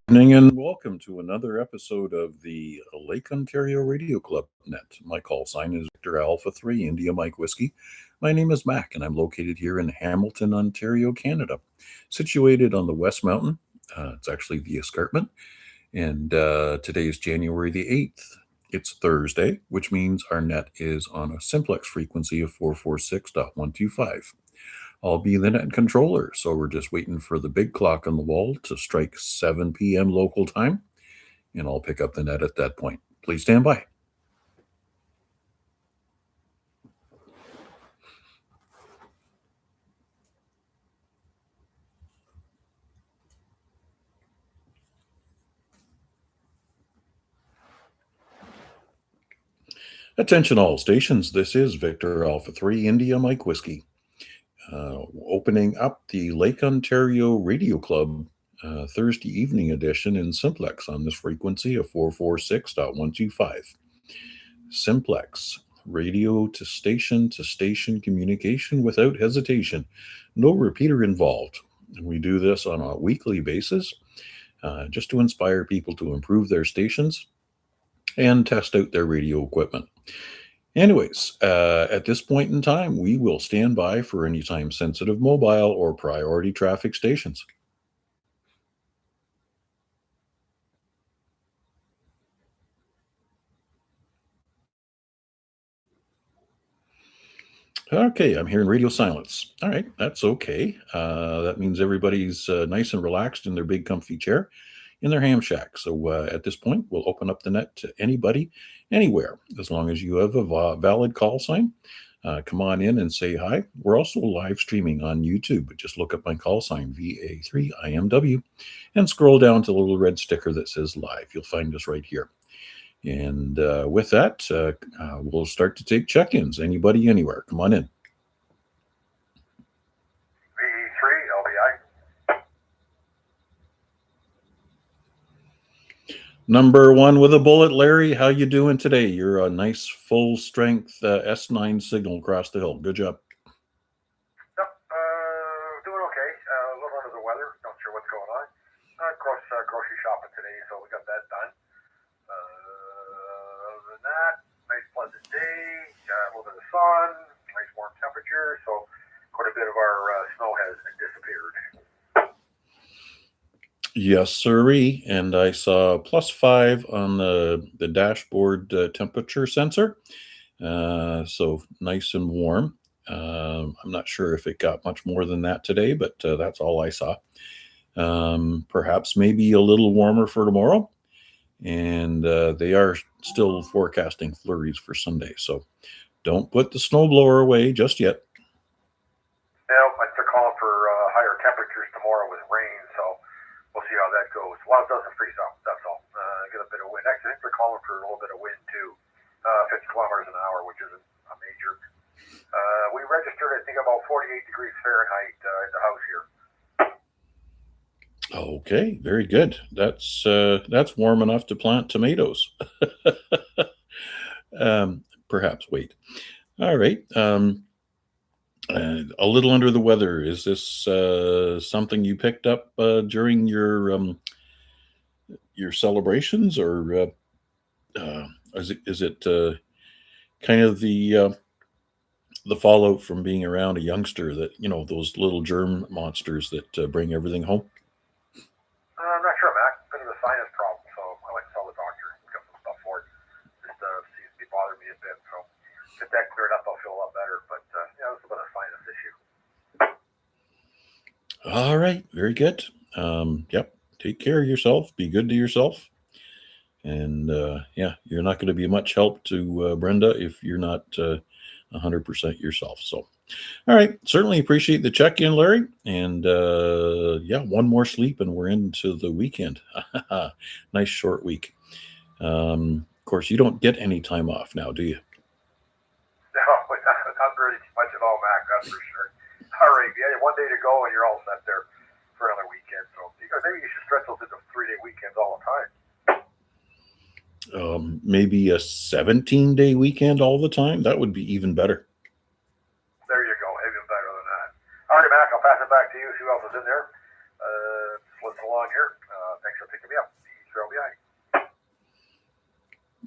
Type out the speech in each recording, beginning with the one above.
Evening and welcome to another episode of the Lake Ontario Radio Club Net. My call sign is Victor Alpha 3 India Mike Whiskey. My name is Mac and I'm located here in Hamilton, Ontario, Canada, situated on the West Mountain. It's actually the escarpment, and today is January the 8th. It's Thursday, which means our net is on a simplex frequency of 446.125. I'll be the net controller, so we're just waiting for the big clock on the wall to strike 7 p.m. local time, and I'll pick up the net at that point. Please stand by. Attention all stations, this is Victor Alpha 3 India Mike Whiskey. Opening up the Lake Ontario Radio Club Thursday evening edition in simplex on this frequency of 446.125. Simplex, radio to station communication without hesitation. No repeater involved. We do this on a weekly basis just to inspire people to improve their stations and test out their radio equipment. Anyways, at this point in time, we will stand by for any time-sensitive mobile or priority traffic stations. Okay, I'm hearing radio silence. All right, that's okay. That means everybody's nice and relaxed in their big comfy chair in their ham shack. So at this point, we'll open up the net to anybody, anywhere, as long as you have a valid call sign. Come on in and say hi. We're also live streaming on YouTube. Just look up my call sign, VA3IMW, and scroll down to the little red sticker that says live. You'll find us right here. And with that, we'll start to take check-ins. Anybody, anywhere. Come on in. VA3 Number one with a bullet, Larry. How you doing today? You're a nice full-strength S9 signal across the hill. Good job. Yep, doing okay. A little under the weather. Not sure what's going on. Grocery shopping today, so we got that done. Other than that, nice pleasant day. A little bit of sun. Nice warm temperature. So quite a bit of our snow has disappeared. Yes, sirree. And I saw +5 on the dashboard temperature sensor. So nice and warm. I'm not sure if it got much more than that today, but that's all I saw. Perhaps maybe a little warmer for tomorrow. And they are still forecasting flurries for Sunday. So don't put the snowblower away just yet. Now, they're calling for higher temperatures tomorrow with rain, so we'll see how that goes. Well, it doesn't freeze up, that's all. Get a bit of wind. Actually, I think they're calling for a little bit of wind, too. 50 kilometers an hour, which isn't a major. We registered, I think, about 48 degrees Fahrenheit in the house here. Okay, very good. That's warm enough to plant tomatoes. Perhaps wait. All right. A little under the weather. Is this something you picked up during your celebrations, or is it kind of the fallout from being around a youngster, that those little germ monsters that bring everything home? I'm not sure, Mac. Bit of a sinus problem, so I went and saw the doctor. Got some stuff for it. Just seems to be bothering me a bit. So get that cleared up, I'll feel a lot better. But yeah, it's a bit of a sinus issue. All right, very good. Yep, take care of yourself. Be good to yourself. And yeah, you're not going to be much help to Brenda if you're not 100% yourself. So, all right, certainly appreciate the check-in, Larry. And yeah, one more sleep and we're into the weekend. Nice short week. Of course, you don't get any time off now, do you? No, not really much at all, Mac. That's for sure. All right, yeah, one day to go and you're all set there for another weekend. So maybe you should stretch those into 3-day weekends all the time. Maybe a 17-day weekend all the time. That would be even better. There you go. Even better than that. All right, Mac, I'll pass it back to you. See who else is in there. Just listen along here. thanks for picking me up. VA3IMW.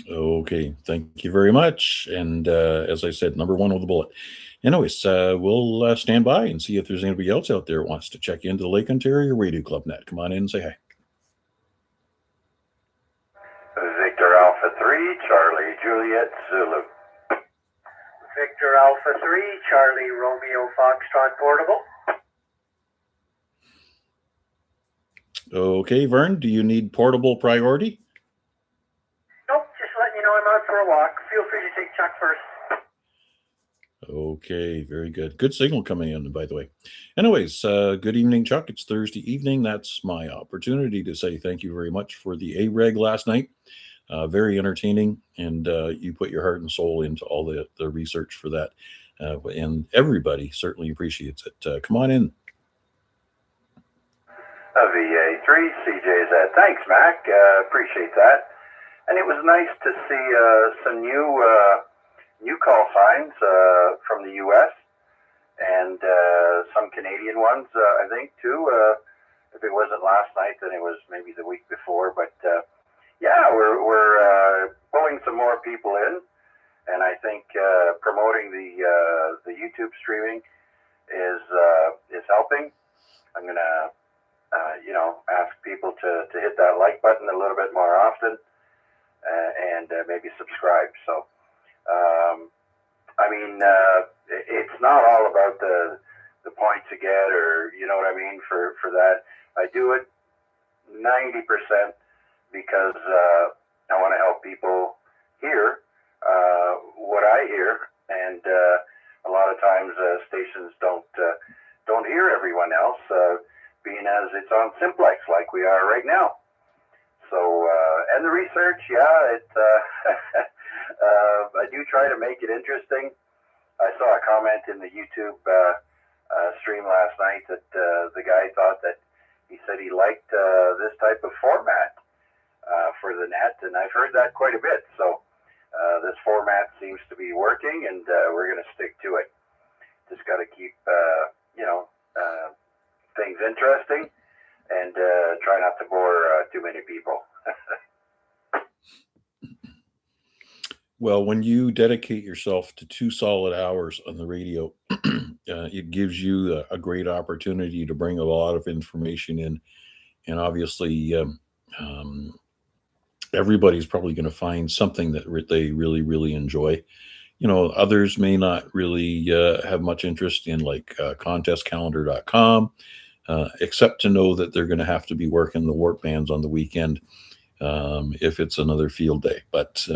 Okay, thank you very much. And as I said, number one with the bullet. Anyways, we'll stand by and see if there's anybody else out there who wants to check into the Lake Ontario Radio Club net. Come on in and say hi. Victor Alpha 3, Charlie Juliet Zulu. Victor Alpha 3, Charlie Romeo Foxtrot Portable. Okay, Vern, do you need portable priority? Nope, just letting you know I'm out for a walk. Feel free to take Chuck first. Okay, very good. Good signal coming in, by the way. Anyways, good evening, Chuck. It's Thursday evening. That's my opportunity to say thank you very much for the A-Reg last night. Very entertaining, and you put your heart and soul into all the research for that. And everybody certainly appreciates it. Come on in. VA3, CJZ. Thanks, Mac. Appreciate that. And it was nice to see some new call signs from the U.S. and some Canadian ones, I think, too. If it wasn't last night, then it was maybe the week before. But yeah, we're pulling some more people in, and I think promoting the YouTube streaming is helping. I'm gonna ask people to hit that like button a little bit more often and maybe subscribe. So. It's not all about the points you get, or you know what I mean, for that. I do it 90% because I want to help people hear what I hear, and a lot of times stations don't hear everyone else, being as it's on simplex like we are right now. So and the research, yeah, it I do try to make it interesting. I saw a comment in the YouTube stream last night that the guy thought that he said he liked this type of format for the net, and I've heard that quite a bit. So this format seems to be working, and we're going to stick to it. Just got to keep things interesting and try not to bore too many people. Well, when you dedicate yourself to 2 solid hours on the radio, it gives you a great opportunity to bring a lot of information in. And obviously, everybody's probably going to find something that they really, really enjoy. Others may not really have much interest in like contestcalendar.com, except to know that they're going to have to be working the warp bands on the weekend. If it's another field day, but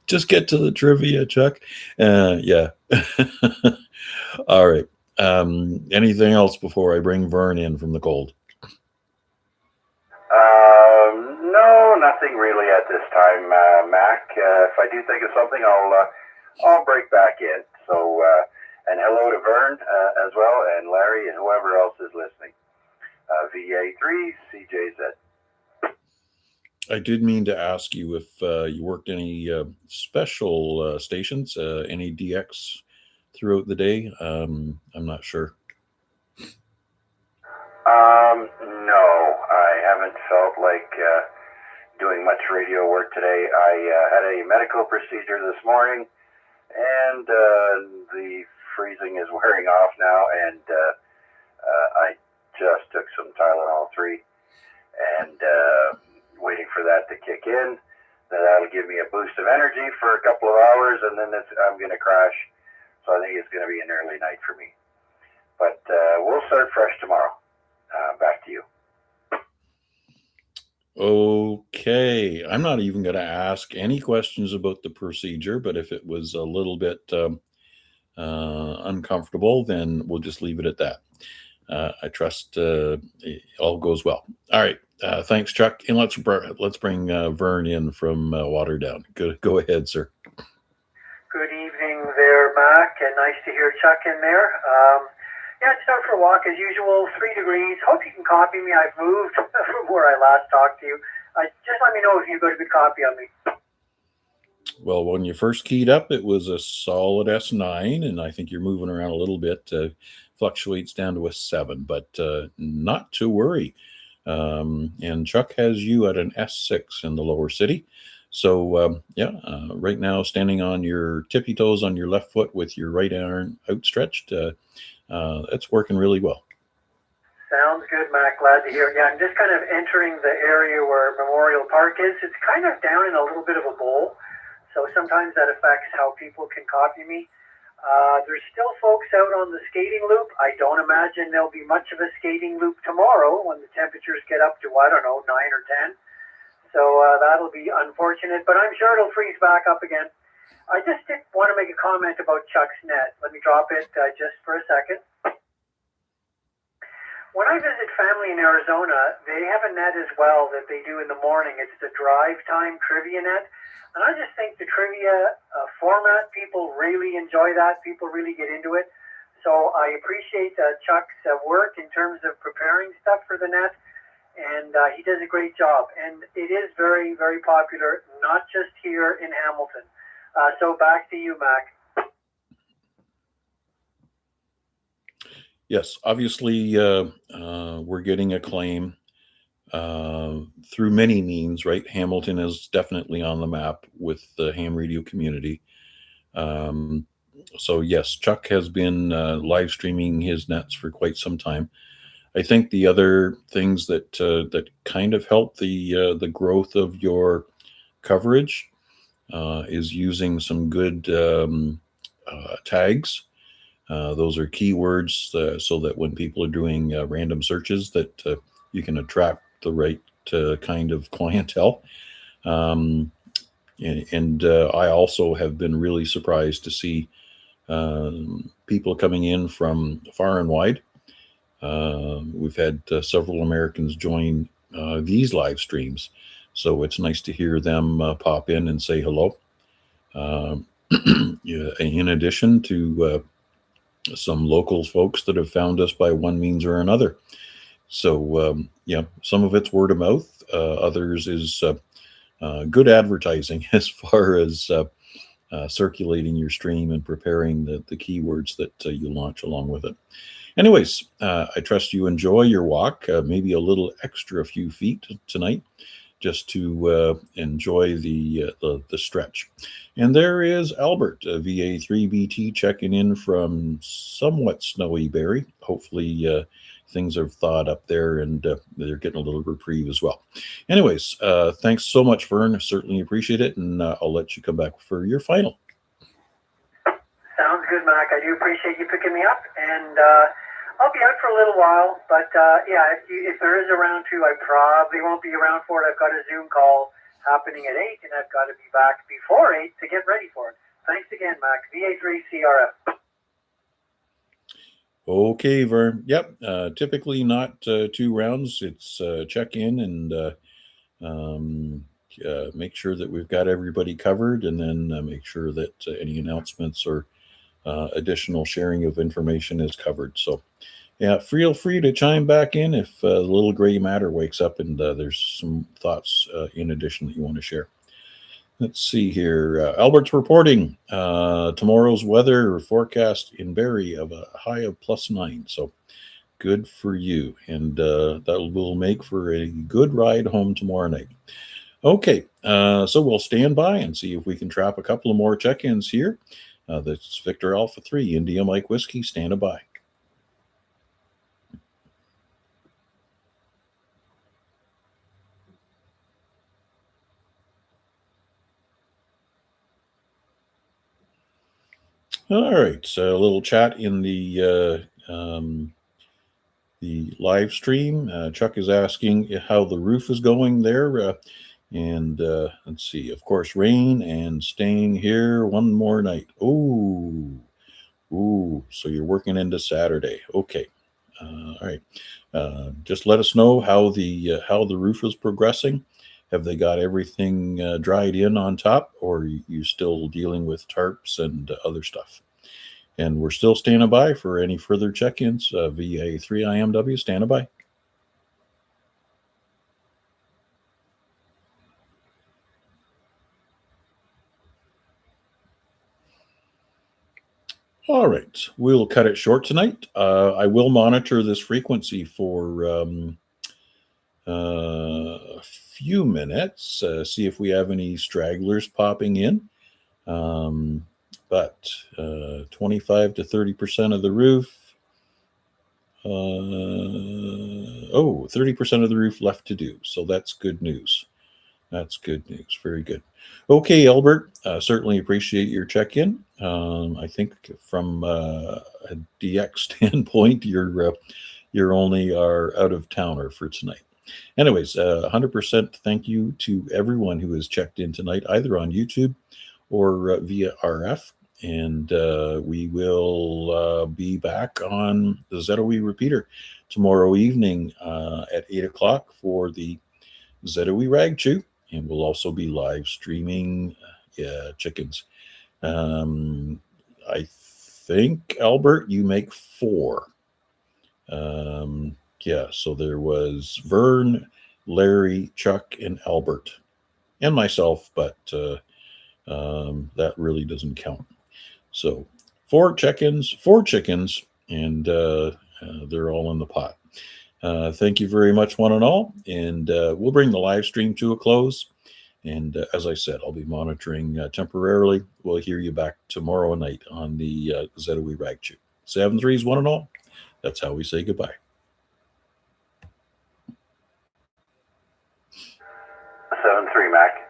just get to the trivia, Chuck. Yeah. All right. Anything else before I bring Vern in from the cold? No, nothing really at this time, Mac. If I do think of something, I'll break back in. So, and hello to Vern as well, and Larry, and whoever else is listening. VA3, CJZ. I did mean to ask you if you worked any special stations, any DX throughout the day. I'm not sure. No, I haven't felt like doing much radio work today. I had a medical procedure this morning, and the freezing is wearing off now, and I just took some Tylenol 3 and waiting for that to kick in. That'll give me a boost of energy for a couple of hours, and then I'm going to crash. So I think it's going to be an early night for me. But we'll start fresh tomorrow. Back to you. Okay. I'm not even going to ask any questions about the procedure, but if it was a little bit uncomfortable, then we'll just leave it at that. I trust it all goes well. All right. Thanks, Chuck. And let's bring Vern in from Waterdown. Go ahead, sir. Good evening there, Mac, and nice to hear Chuck in there. Yeah, just out for a walk as usual, 3 degrees. Hope you can copy me. I've moved from where I last talked to you. Just let me know if you've got a good copy of me. Well, when you first keyed up, it was a solid S9, and I think you're moving around a little bit. Fluctuates down to a 7, but not to worry. And Chuck has you at an S6 in the lower city. So right now standing on your tippy toes on your left foot with your right arm outstretched, that's working really well. Sounds good, Matt. Glad to hear. Yeah, I'm just kind of entering the area where Memorial Park is. It's kind of down in a little bit of a bowl, so sometimes that affects how people can copy me. There's still folks out on the skating loop. I don't imagine there'll be much of a skating loop tomorrow when the temperatures get up to, I don't know, 9 or 10. So that'll be unfortunate, but I'm sure it'll freeze back up again. I just did want to make a comment about Chuck's net. Let me drop it just for a second. When I visit family in Arizona, they have a net as well that they do in the morning. It's the drive time trivia net. And I just think the trivia format, people really enjoy that. People really get into it. So I appreciate Chuck's work in terms of preparing stuff for the net. And he does a great job. And it is very, very popular, not just here in Hamilton. So back to you, Mac. Yes, obviously we're getting acclaim through many means, right? Hamilton is definitely on the map with the ham radio community. So yes, Chuck has been live streaming his nets for quite some time. I think the other things that that kind of help the growth of your coverage is using some good tags. Those are keywords so that when people are doing random searches that you can attract the right kind of clientele. And I also have been really surprised to see people coming in from far and wide. We've had several Americans join these live streams, so it's nice to hear them pop in and say hello. Yeah, in addition to some local folks that have found us by one means or another. So some of it's word of mouth. Others is good advertising as far as circulating your stream and preparing the keywords that you launch along with it. Anyways, I trust you enjoy your walk, maybe a little extra few feet tonight, just to enjoy the stretch. And there is Albert, VA3BT, checking in from somewhat snowy Barrie. Hopefully things are thawed up there and they're getting a little reprieve as well. Anyways, thanks so much, Vern. I certainly appreciate it. And I'll let you come back for your final. Sounds good, Mac. I do appreciate you picking me up. And I'll be out for a little while. But if there is a round two, I probably won't be around for it. I've got a Zoom call happening at 8, and I've got to be back before 8 to get ready for it. Thanks again, Mac. VA3CRF. Okay, Vern. Yep. Typically not 2 rounds. It's check in and make sure that we've got everybody covered, and then make sure that any announcements or additional sharing of information is covered. So, yeah, feel free to chime back in if the little gray matter wakes up and there's some thoughts in addition that you want to share. Let's see here. Albert's reporting tomorrow's weather forecast in Barrie of a high of +9. So good for you. And that will make for a good ride home tomorrow night. Okay, so we'll stand by and see if we can trap a couple of more check-ins here. That's Victor Alpha 3, India Mike Whiskey, standing by. All right, so a little chat in the live stream. Chuck is asking how the roof is going there. And let's see, of course, rain and staying here one more night. Ooh, so you're working into Saturday. Okay. All right. Just let us know how the roof is progressing. Have they got everything dried in on top, or are you still dealing with tarps and other stuff? And we're still standing by for any further check-ins. VA3IMW, standing by. All right, we'll cut it short tonight. I will monitor this frequency for a few minutes, see if we have any stragglers popping in. But 25 to 30% of the roof. 30% of the roof left to do. So that's good news. That's good news. Very good. Okay, Albert, certainly appreciate your check-in. I think from a DX standpoint, you're only our out-of-towner for tonight. Anyways, 100% thank you to everyone who has checked in tonight, either on YouTube or via RF. And we will be back on the ZOE repeater tomorrow evening at 8 o'clock for the ZOE Rag Chew. And we'll also be live streaming chickens. I think, Albert, you make 4. So there was Vern, Larry, Chuck, and Albert, and myself, but that really doesn't count. So 4 chickens, and they're all in the pot. Thank you very much, one and all, and we'll bring the live stream to a close. And as I said, I'll be monitoring temporarily. We'll hear you back tomorrow night on the ZOE Rag Chew. 7-3s, one and all. That's how we say goodbye. 7-3, Mac.